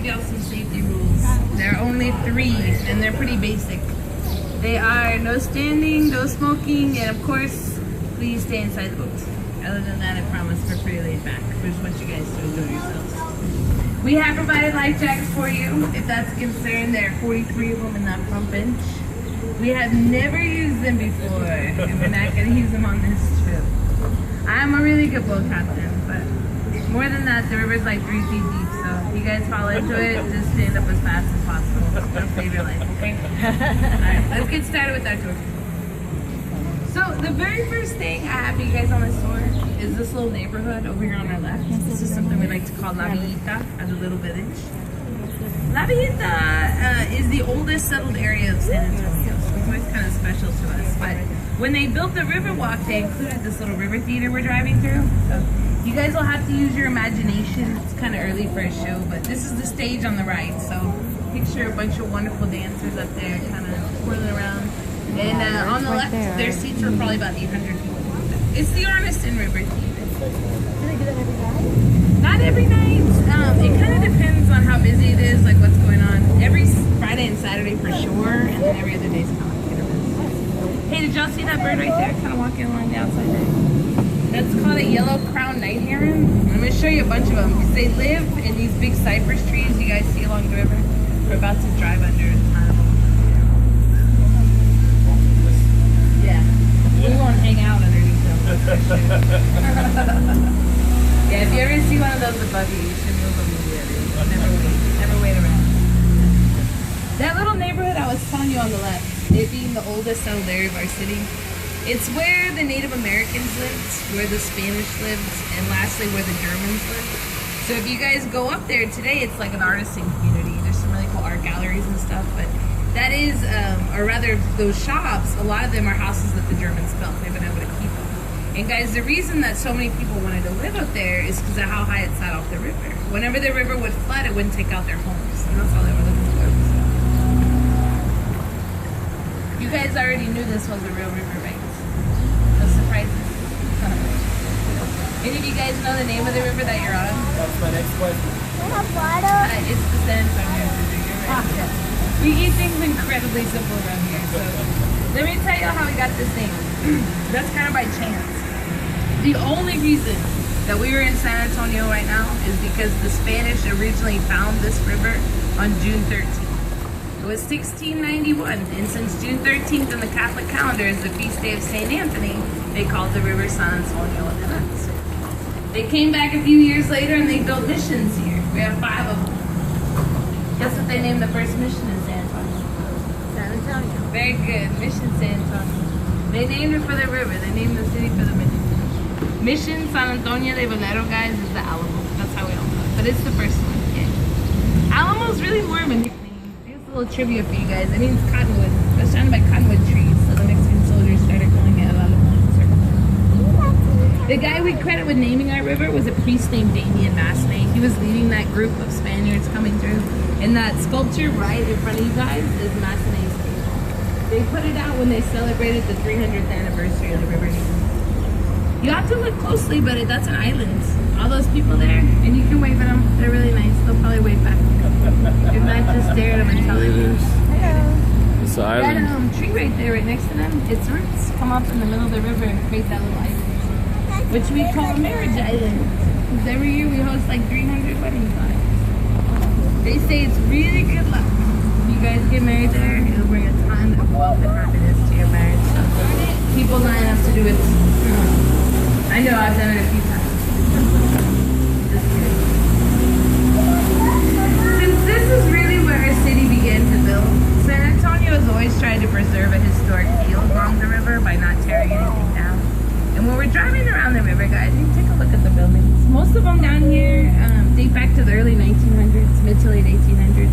give y'all some safety rules. There are only 3, and they're pretty basic. They are no standing, no smoking, and of course, please stay inside the boat. Other than that, I promise we're pretty laid back. We just want you guys to enjoy yourselves. We have provided life jackets for you, if that's a concern. There are 43 of them in that front bench. We have never used them before, and we're not going to use them on this trip. I'm a really good boat captain, but more than that, the river's like 3 feet deep, so if you guys fall into it, just stand up as fast as possible. It'll save your life, okay? Alright, let's get started with our tour. So the very first thing I have for you guys on this tour is this little neighborhood over here on our left. This is something we like to call La Villita, as a little village. La Villita is the oldest settled area of San Antonio, so it's always kind of special to us. But when they built the Riverwalk, they included this little river theater we're driving through. So you guys will have to use your imagination. It's kind of early for a show, but this is the stage on the right. So picture a bunch of wonderful dancers up there kind of twirling around. And on the left, their seats were probably about 800 people. It's the Arniston River Theater. Do they do that every night? Not every night. It kind of depends on how busy it is, like what's going on. Every Friday and Saturday for sure, and then every other day is kind of like hit or miss. Hey, did y'all see that bird right there? Kind of walking along the outside there. That's called a yellow-crowned night heron. I'm going to show you a bunch of them because they live in these big cypress trees you guys see along the river. We're about to drive under a ton of them. Yeah, we won't hang out underneath them. Yeah, if you ever see one of those with buggy, you should move immediately. Never wait around. That little neighborhood I was telling you on the left, it being the oldest settled area of our city, it's where the Native Americans lived, where the Spanish lived, and lastly where the Germans lived. So if you guys go up there today, it's like an artisan community. There's some really cool art galleries and stuff, but that is, or rather those shops, a lot of them are houses that the Germans built. They've been able to keep them. And guys, the reason that so many people wanted to live up there is because of how high it sat off the river. Whenever the river would flood, it wouldn't take out their homes. And that's all they were looking for. You guys already knew this was a real river, right? No surprises. Any of you guys know the name of the river that you're on? That's my next question. It's the San Antonio River. You're right. We keep things incredibly simple around here. So let me tell you how we got this name. That's kind of by chance. The only reason that we are in San Antonio right now is because the Spanish originally found this river on June 13th. It was 1691, and since June 13th in the Catholic calendar is the feast day of St. Anthony, they called the river San Antonio de Nuts. They came back a few years later and they built missions here. We have 5 of them. Guess what they named the first mission in San Antonio? San Antonio. Very good. Mission San Antonio. They named it for the river. They named the city for the mission. Mission San Antonio de Valero, guys, is the Alamo. That's how we all know it. But it's the first one. Yeah. Alamo's really more of a nickname. Here's a little trivia for you guys. It means cottonwood. It was founded by cottonwood trees, so the Mexican soldiers started calling it El Alamo. The guy we credit with naming our river was a priest named Damian Massenet. He was leading that group of Spaniards coming through. And that sculpture right in front of you guys is Massenet's name. They put it out when they celebrated the 300th anniversary of the river name. You have to look closely, but that's an island. All those people there, and you can wave at them. They're really nice. They'll probably wave back. If not, just stare at them and tell them. Hello. It's an island. That tree right there, right next to them, its roots come up in the middle of the river and create that little island, which we call Marriage Island. Because every year we host like 300 weddings on it. They say it's really good luck. If you guys get married there, it'll bring a ton of wealth and happiness to your marriage. So people line up to do it. I know, I've done it a few times. Just kidding. Since this is really where our city began to build, San Antonio has always tried to preserve a historic feel along the river by not tearing anything down. And when we're driving around the river, guys, you can take a look at the buildings. Most of them down here date back to the early 1900s, mid to late 1800s.